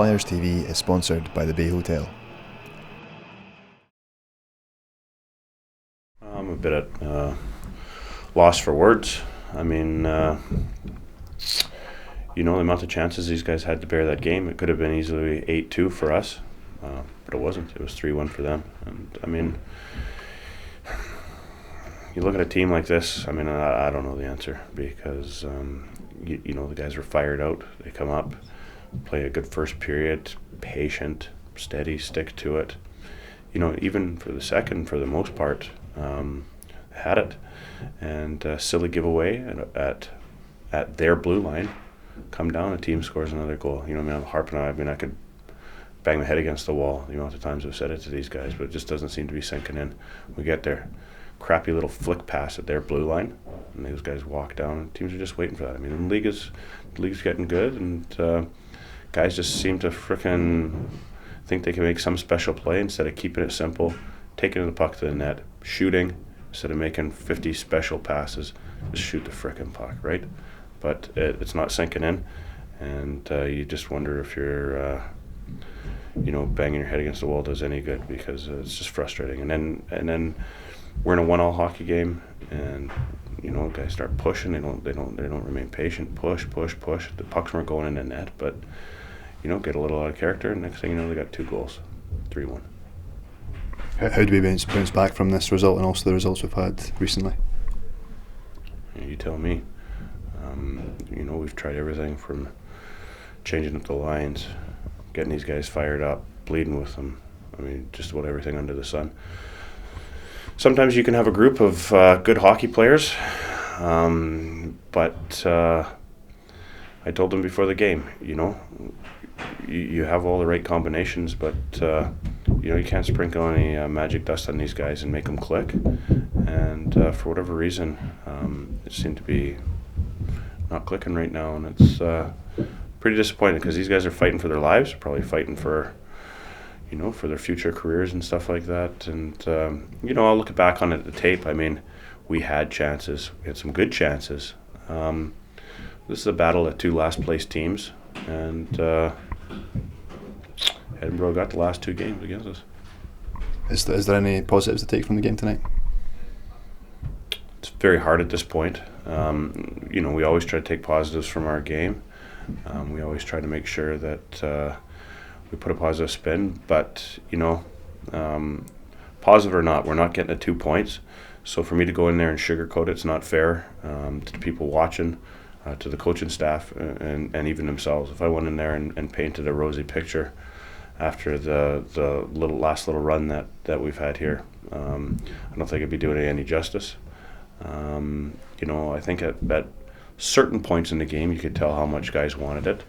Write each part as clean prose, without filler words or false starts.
Flyers TV is sponsored by the Bay Hotel. I'm a bit at loss for words. I mean, the amount of chances these guys had to bear that game, it could have been easily 8-2 for us, but it wasn't. It was 3-1 for them. And, I mean, you look at a team like this, I mean, I don't know the answer because, the guys are fired out. They come up, play a good first period, patient, steady, stick to it. Even for the second, for the most part, had it. And silly giveaway at their blue line, come down, a team scores another goal. I'm harping on it. I could bang my head against the wall the amount of times I've said it to these guys, but it just doesn't seem to be sinking in. We get there, crappy little flick pass at their blue line, and those guys walk down, and teams are just waiting for that. I mean, the league's getting good, and guys just seem to frickin' think they can make some special play instead of keeping it simple, taking the puck to the net, shooting, instead of making 50 special passes, just shoot the frickin' puck, right? But it's not sinking in, and you just wonder if you're, banging your head against the wall does any good, because it's just frustrating. And then we're in a 1-1 hockey game, and guys start pushing. They don't remain patient. Push. The pucks weren't going in the net, but get a little out of character, and next thing you know, they got 2 goals, 3-1. How do we bounce back from this result and also the results we've had recently? You tell me. We've tried everything from changing up the lines, getting these guys fired up, bleeding with them. I mean, just about everything under the sun. Sometimes you can have a group of good hockey players, but I told them before the game, you have all the right combinations, but you can't sprinkle any magic dust on these guys and make them click. And for whatever reason, it seemed to be not clicking right now, and it's pretty disappointing because these guys are fighting for their lives, probably fighting for for their future careers and stuff like that. And I'll look back on it at the tape. I mean, we had chances. We had some good chances. This is a battle of 2 last place teams, and Edinburgh got the last 2 games against us. Is there any positives to take from the game tonight? It's very hard at this point. We always try to take positives from our game. We always try to make sure that we put a positive spin, but positive or not, we're not getting the 2 points. So for me to go in there and sugarcoat it's not fair to the people watching, to the coaching staff, and even themselves. If I went in there and painted a rosy picture after the last little run that we've had here, I don't think I'd be doing it any justice. I think at certain points in the game you could tell how much guys wanted it.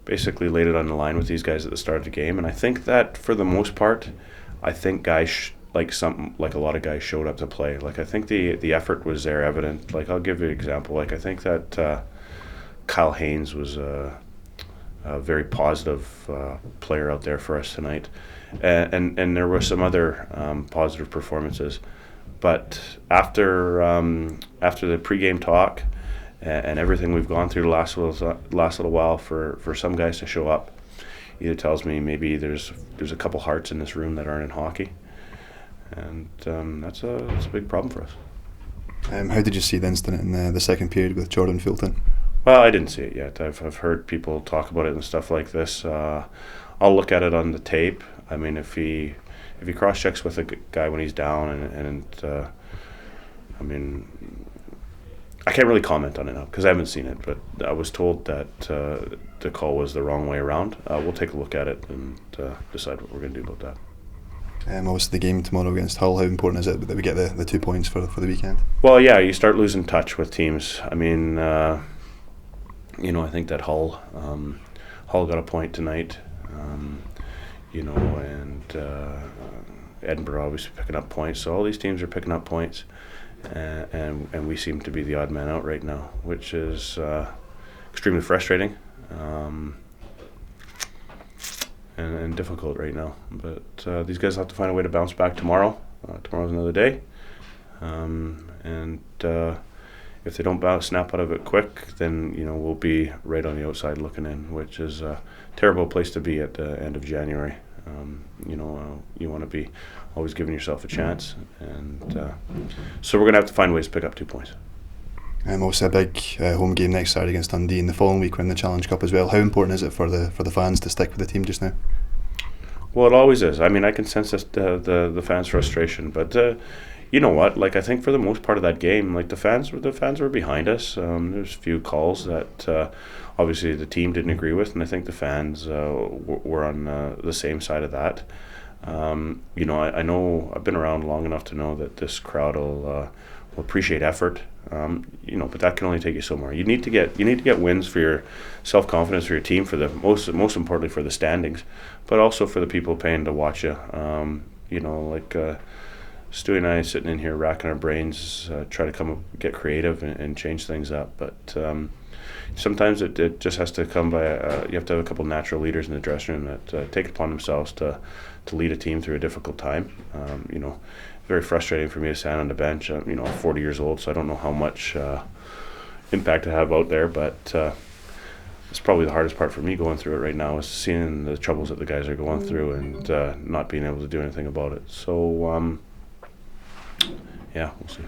Basically laid it on the line with these guys at the start of the game, and I think that for the most part, I think guys like a lot of guys showed up to play. Like, I think the effort was there, evident. Like, I'll give you an example. Like, I think that Kyle Haynes was a very positive player out there for us tonight, and there were some other positive performances. But after the pregame talk and everything we've gone through the last little while, for some guys to show up, either tells me maybe there's a couple hearts in this room that aren't in hockey, and that's a big problem for us. How did you see the incident in the second period with Jordan Fulton? Well, I didn't see it yet. I've heard people talk about it and stuff like this. I'll look at it on the tape. I mean, if he cross-checks with a guy when he's down, and I mean, I can't really comment on it now because I haven't seen it, but I was told that the call was the wrong way around. We'll take a look at it and decide what we're going to do about that. Obviously, the game tomorrow against Hull, how important is it that we get the 2 points for the weekend? Well, yeah, you start losing touch with teams. I mean, I think that Hull got a point tonight, and Edinburgh obviously picking up points. So all these teams are picking up points, and we seem to be the odd man out right now, which is extremely frustrating. And difficult right now, but these guys have to find a way to bounce back tomorrow. Tomorrow's another day, and if they don't snap out of it quick, then we'll be right on the outside looking in, which is a terrible place to be at the end of January. You want to be always giving yourself a chance, and so we're going to have to find ways to pick up 2 points. Also a big home game next Saturday against Dundee, and the following week we're in the Challenge Cup as well. How important is it for the fans to stick with the team just now? Well, it always is. I mean, I can sense the fans' frustration, but you know what? Like, I think for the most part of that game, like the fans were behind us. There's a few calls that obviously the team didn't agree with, and I think the fans were on the same side of that. I know I've been around long enough to know that this crowd will appreciate effort. But that can only take you somewhere. You need to get wins for your self-confidence, for your team, for the most importantly for the standings, but also for the people paying to watch you. Stewie and I sitting in here racking our brains, try to get creative and change things up. But sometimes it just has to come by. You have to have a couple natural leaders in the dressing room that take it upon themselves to lead a team through a difficult time. Very frustrating for me to stand on the bench. I'm 40 years old, so I don't know how much impact I have out there, but it's probably the hardest part for me going through it right now is seeing the troubles that the guys are going through and not being able to do anything about it. So, we'll see.